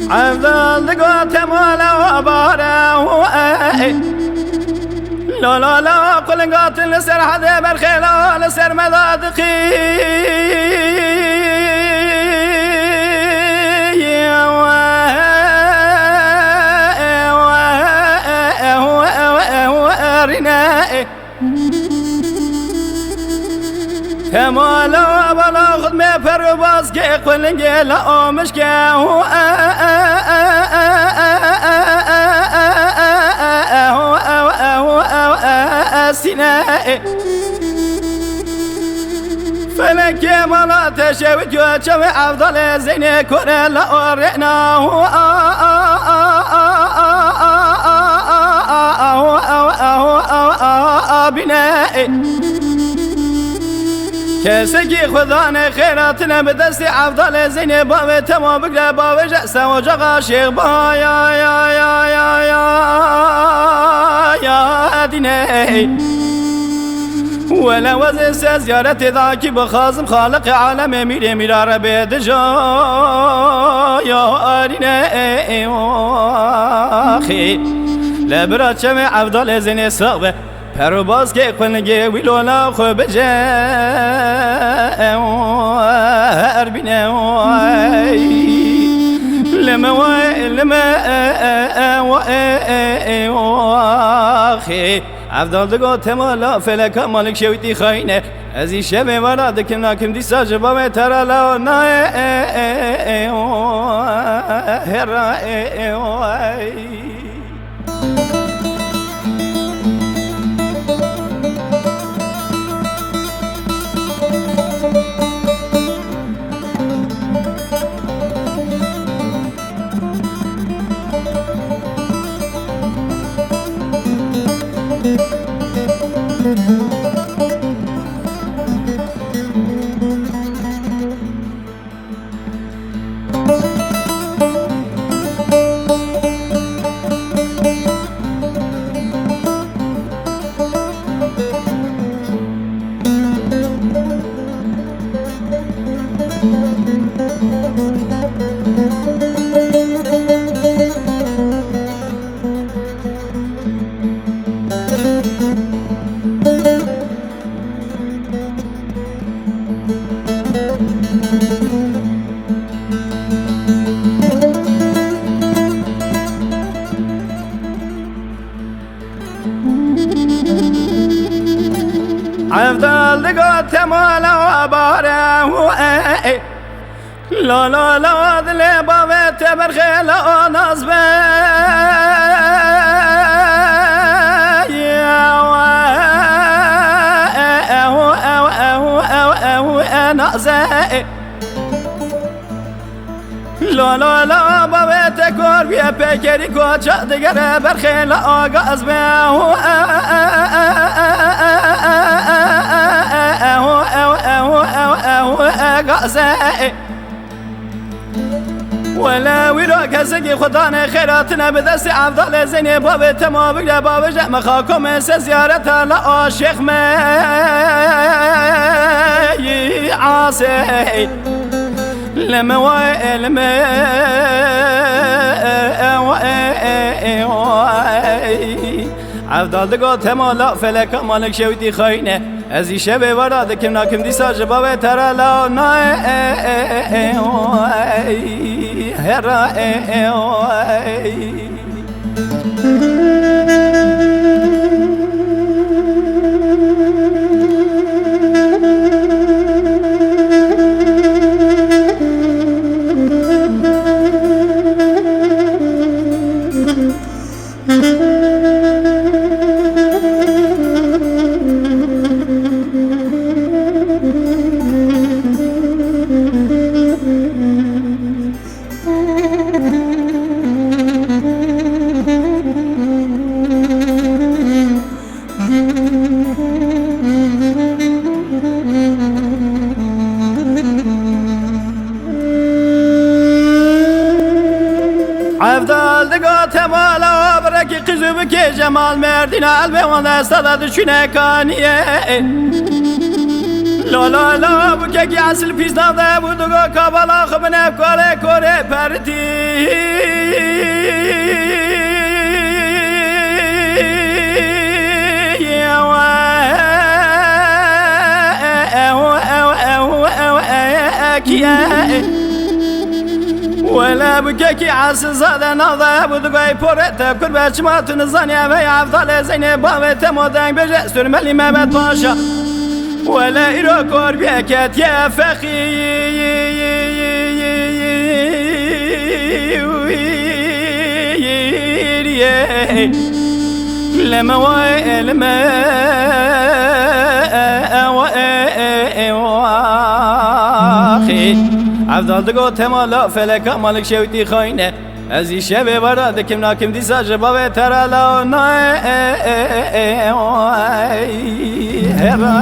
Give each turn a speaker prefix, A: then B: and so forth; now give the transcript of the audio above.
A: عبدال قاتم ولا باره لا لا لا قل قاتل سر حدا بالخلال سر مذادقي كمالا بلا خدمة پرواز که قلنگه لآمش که سینه فلك مالا تشوي جوچو افضل زين كره لأورنا بناء کسی که خدا نه خیراتنا به دست افضل زین باوی تمام بگره باوی جسته و جاقا شیخ با یا دینه ولا وزن زیارت ذاکی بخازم خالق عالم میره میراره به دجا یا دینه خی لبرا چم افضل زین صعبه پرواز که قلنگه ویلولا خوب جه اربینه لما خي افضل دقو تمالا فلك مالك شويتي خاينه ازي شبه ورا دكم ناكم دي ساجبا مترى لا نا هرا افضل دقات مالا باره لا لا لا دل باوت برخل نازبه لا لا لا باوت کار بیا پیکری کوچه دیگر برخل آغاز به ولا ويروك زكي خداني خيراتنا بدست افضل زين باب تمام بقى باب جمع خاكم زيارتها لا شيخ ما عاصي لما وائل عفدال دقا تمالا فلک مالک شویدی خاینه از این شب ورا دکم ناکم دی ساجبا و ترالا نای هرا عفدال دقا تمالا برکی قزو بکی جمال مردین علبه وانده استادا دشونه کانیه لا لا بکی که اصل پیس داده بود دقا کابالا خب نف کاره کاره پرتی ولا بكيكي عاس زاده ناضه بدقاي بورته كل بچمات نزانيا ويا عفضل زينب بامت مودن بجه سرملي مبت باشا ولا إيرو كور بيكت يا فخي لما وائل عفدال دقا تمالا فلک مالک شویدی خاینه از این شب ورا دکم ناکم دی ساجبا و ترالا نای هرا